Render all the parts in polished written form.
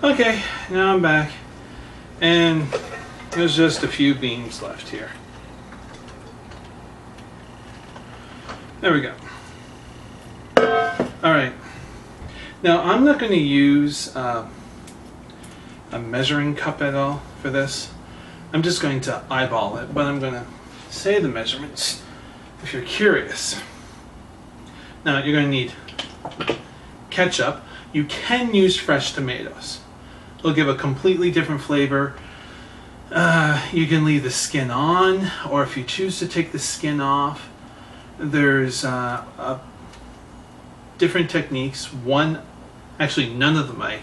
Okay, now I'm back, and there's just a few beans left here. There we go. Alright, now I'm not going to use a measuring cup at all for this. I'm just going to eyeball it, but I'm going to say the measurements if you're curious. Now you're going to need ketchup. You can use fresh tomatoes. It'll give a completely different flavor. You can leave the skin on, or if you choose to take the skin off, there's different techniques. Actually none of them I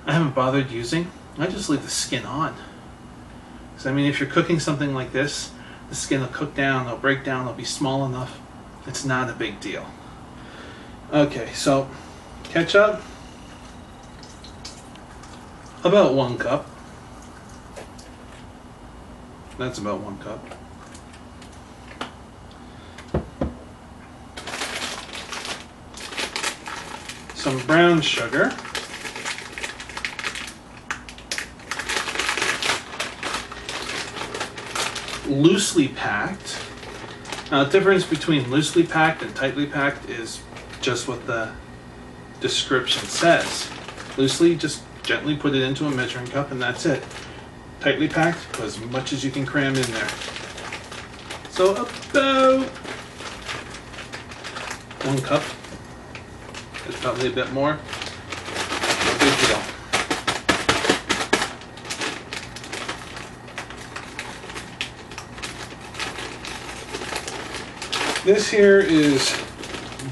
haven't bothered using. I just leave the skin on. So I mean, if you're cooking something like this, the skin will cook down, it'll break down, it'll be small enough. It's not a big deal. Okay, so ketchup, about 1 cup. That's about 1 cup. Some brown sugar. Loosely packed. Now the difference between loosely packed and tightly packed is just what the description says. Loosely, just gently put it into a measuring cup and that's it. Tightly packed, put as much as you can cram in there. So about 1 cup. It's probably a bit more. No big deal. This here is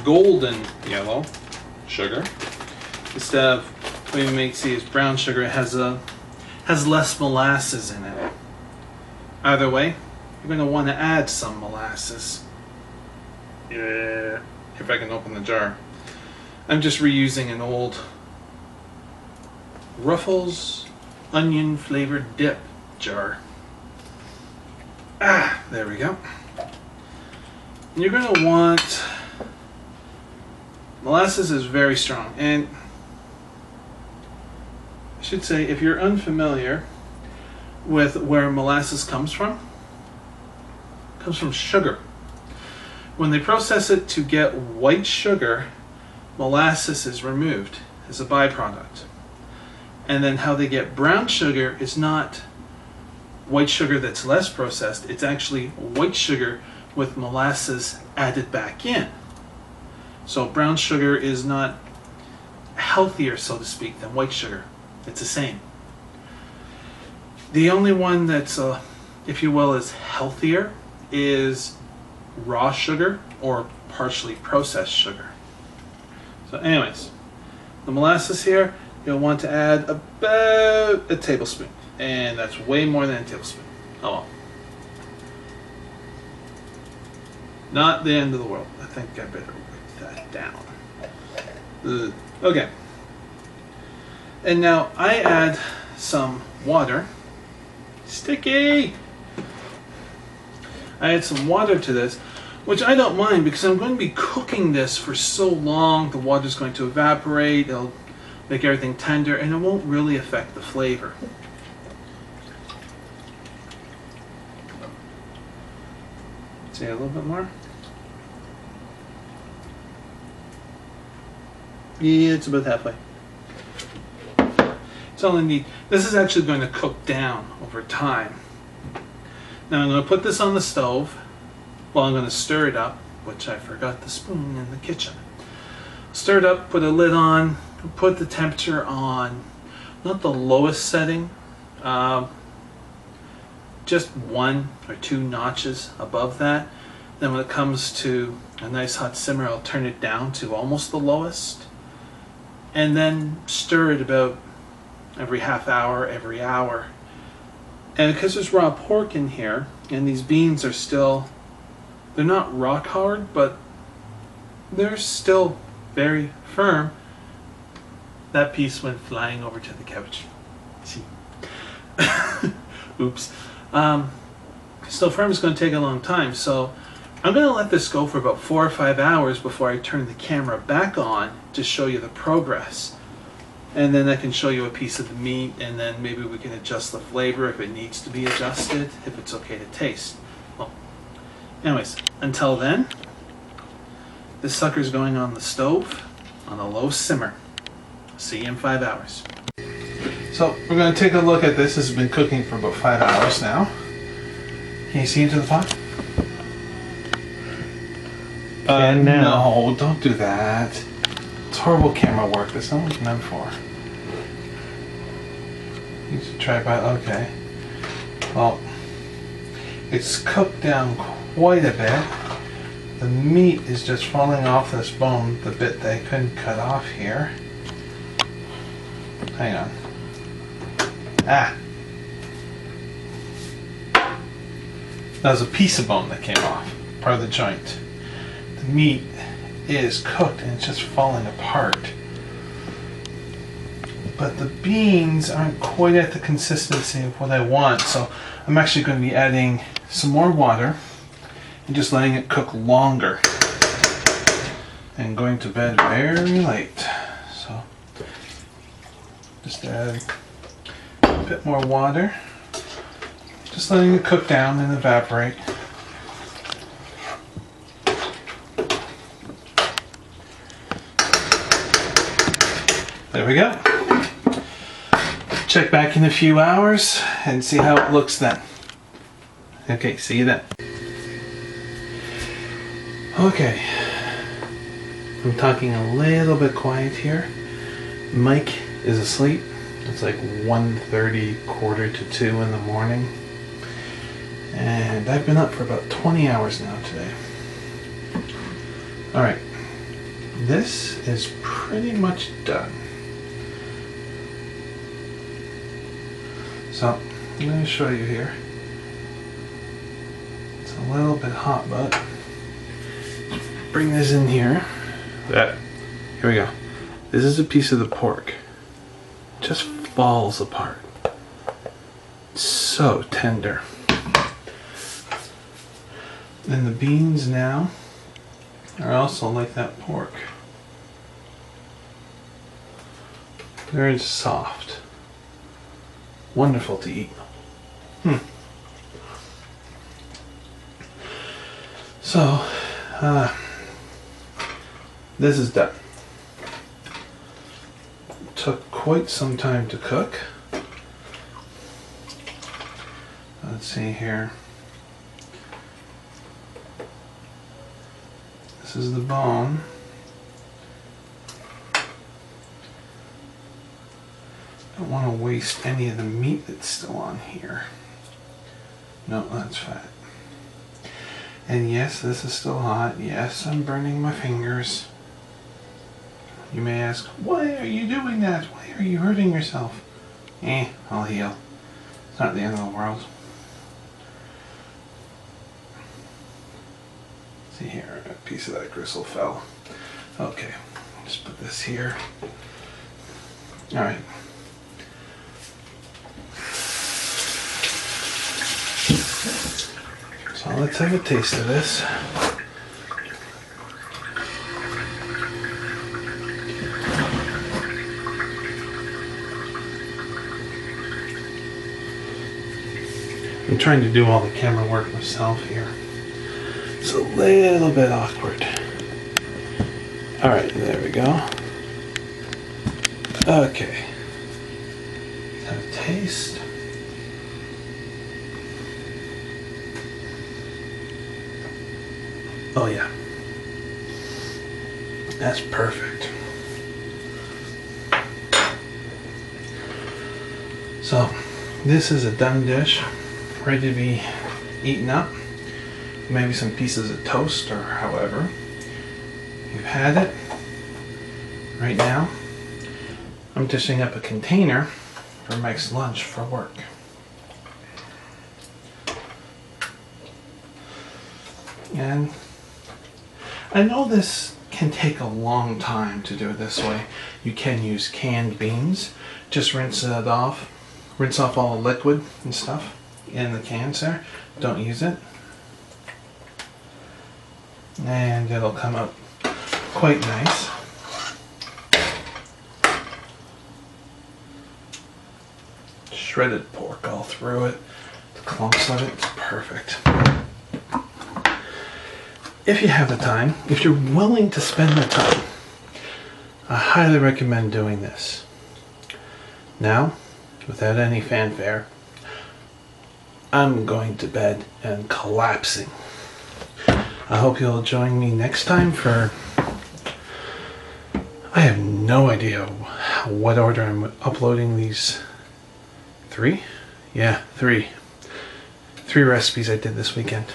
golden yellow sugar. Instead of what we may see as brown sugar, it has less molasses in it. Either way, you're going to want to add some molasses. Yeah, if I can open the jar. I'm just reusing an old Ruffles onion flavored dip jar. There we go. And you're going to want, molasses is very strong, and I should say, if you're unfamiliar with where molasses comes from sugar. When they process it to get white sugar, molasses is removed as a byproduct. And then how they get brown sugar is not white sugar that's less processed, it's actually white sugar with molasses added back in. So brown sugar is not healthier, so to speak, than white sugar. It's the same. The only one that's, if you will, is healthier is raw sugar or partially processed sugar. So anyways, the molasses here, you'll want to add about a tablespoon. And that's way more than a tablespoon. Oh well. Not the end of the world. I think I better write that down. Okay. And now I add some water. Sticky! I add some water to this, which I don't mind because I'm going to be cooking this for so long. The water's going to evaporate, it'll make everything tender, and it won't really affect the flavor. See, a little bit more. Yeah, it's about halfway. It's all I need. This is actually going to cook down over time. Now I'm going to put this on the stove. Well, I'm going to stir it up, which I forgot the spoon in the kitchen. Stir it up, put a lid on, put the temperature on, not the lowest setting, just 1 or 2 notches above that. Then when it comes to a nice hot simmer, I'll turn it down to almost the lowest. And then stir it about every half hour, every hour. And because there's raw pork in here, and these beans are still, they're not rock hard, but they're still very firm. That piece went flying over to the couch. See? Oops. Still firm is going to take a long time, so I'm going to let this go for about 4 or 5 hours before I turn the camera back on to show you the progress. and then I can show you a piece of the meat, and then maybe we can adjust the flavor if it needs to be adjusted, if it's okay to taste. Well, anyways, until then, this sucker's going on the stove on a low simmer. See you in 5 hours. So we're going to take a look at this. This has been cooking for about 5 hours now. Can you see into the pot? And now. No, don't do that. It's horrible camera work. That's not what it's meant for. You should try by. Okay. Well, it's cooked down quite a bit. The meat is just falling off this bone, the bit that I couldn't cut off here. Hang on. Ah! That was a piece of bone that came off, part of the joint. The meat is cooked and it's just falling apart. But the beans aren't quite at the consistency of what I want, so I'm actually going to be adding some more water and just letting it cook longer. And going to bed very late. So just add a bit more water. Just letting it cook down and evaporate. There we go. Check back in a few hours and see how it looks then. Okay, see you then. Okay. I'm talking a little bit quiet here. Mike is asleep. It's like 1:30, quarter to 2 in the morning. And I've been up for about 20 hours now today. Alright. This is pretty much done. So, I'm going to show you here. It's a little bit hot, but bring this in here. Here we go. This is a piece of the pork. It just falls apart. It's so tender. And the beans now are also like that pork. Very soft. Wonderful to eat. So, this is done. Took quite some time to cook. Let's see here. This is the bone. Don't want to waste any of the meat that's still on here. No, that's fat. And yes, this is still hot. Yes, I'm burning my fingers. You may ask, why are you doing that? Why are you hurting yourself? I'll heal. It's not the end of the world. See here, a piece of that gristle fell. Okay, just put this here. Alright. So let's have a taste of this. I'm trying to do all the camera work myself here. It's a little bit awkward. Alright, there we go. Okay. Let's have a taste. Oh yeah. That's perfect. So, this is a done dish, ready to be eaten up. Maybe some pieces of toast or however. You've had it. Right now, I'm dishing up a container for Mike's lunch for work. And I know this can take a long time to do it this way. You can use canned beans. Just rinse it off. Rinse off all the liquid and stuff in the cans there. Don't use it. And it'll come out quite nice. shredded pork all through it. The clumps of it, it's perfect. If you have the time, if you're willing to spend the time, I highly recommend doing this. Now, without any fanfare, I'm going to bed and collapsing. I hope you'll join me next time for... I have no idea what order I'm uploading these. 3? Yeah, 3. 3 recipes I did this weekend.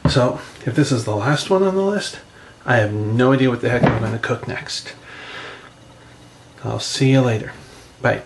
So, if this is the last one on the list, I have no idea what the heck I'm going to cook next. I'll see you later. Bye.